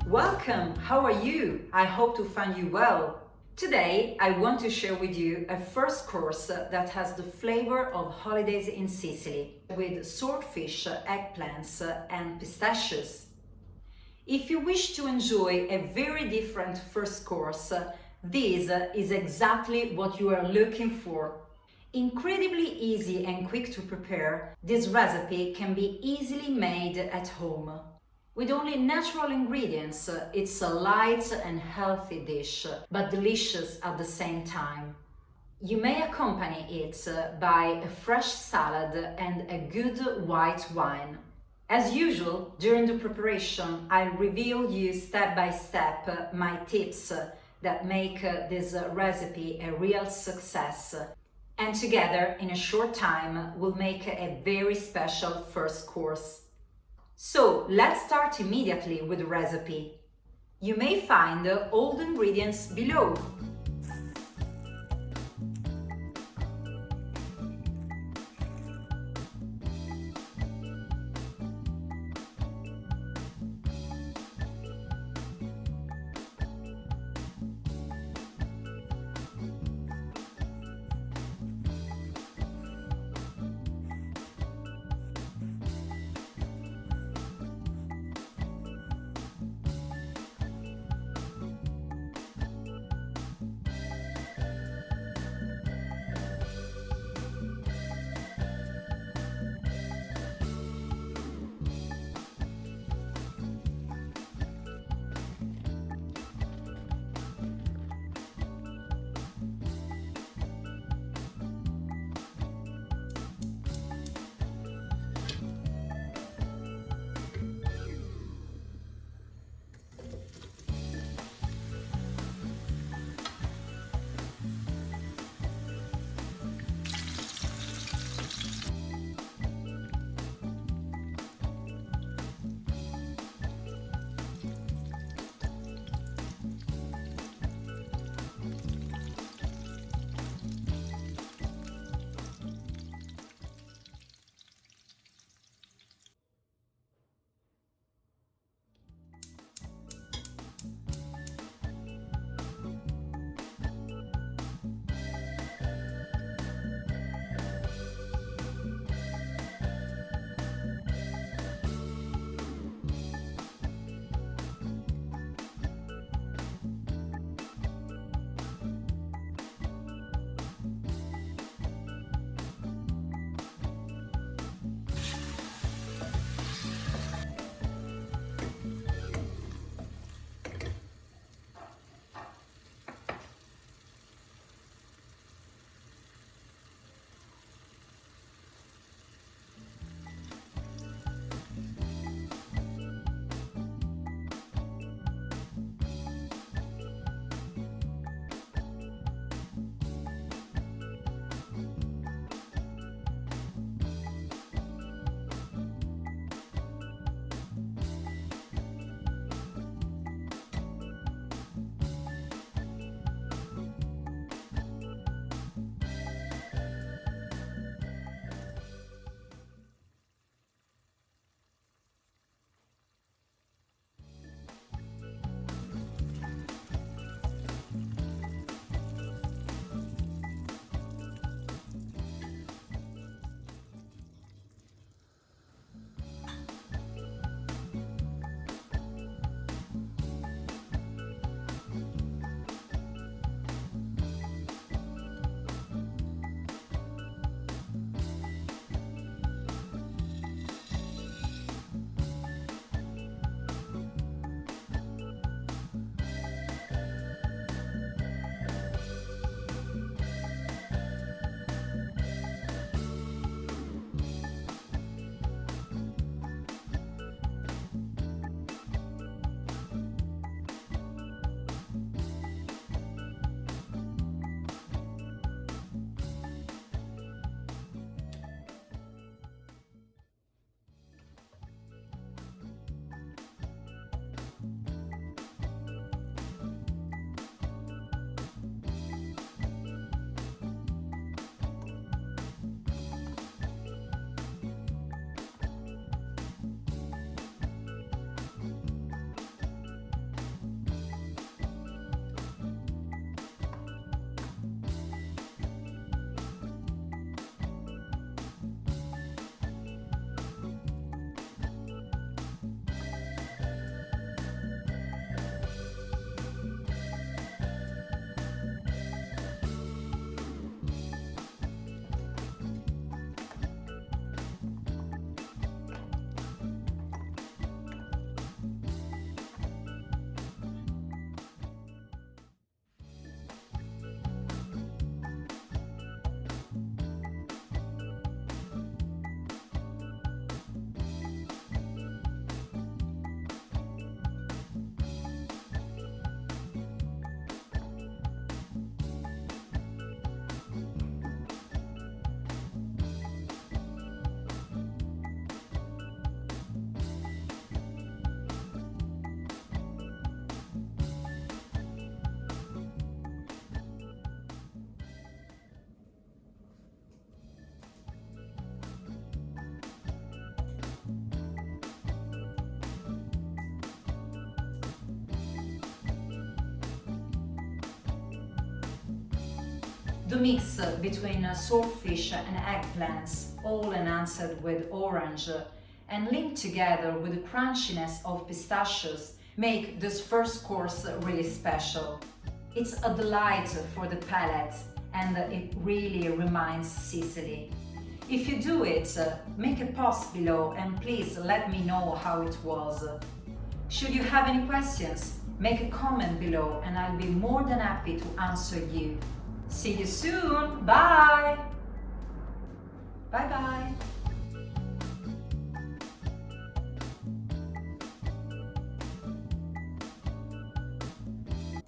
Welcome! How are you? I hope to find you well. Today, I want to share with you a first course that has the flavor of holidays in Sicily with swordfish, eggplants, and pistachios. If you wish to enjoy a very different first course, this is exactly what you are looking for. Incredibly easy and quick to prepare, this recipe can be easily made at home. With only natural ingredients, it's a light and healthy dish, but delicious at the same time. You may accompany it by a fresh salad and a good white wine. As usual, during the preparation, I'll reveal you step by step my tips that make this recipe a real success. And together, in a short time, we'll make a very special first course. So let's start immediately with the recipe. You may find all the ingredients below. The mix between swordfish and eggplants, all enhanced with orange, and linked together with the crunchiness of pistachios, make this first course really special. It's a delight for the palate, and it really reminds Sicily. If you do it, make a post below and please let me know how it was. Should you have any questions, make a comment below and I'll be more than happy to answer you. See you soon! Bye! Bye bye!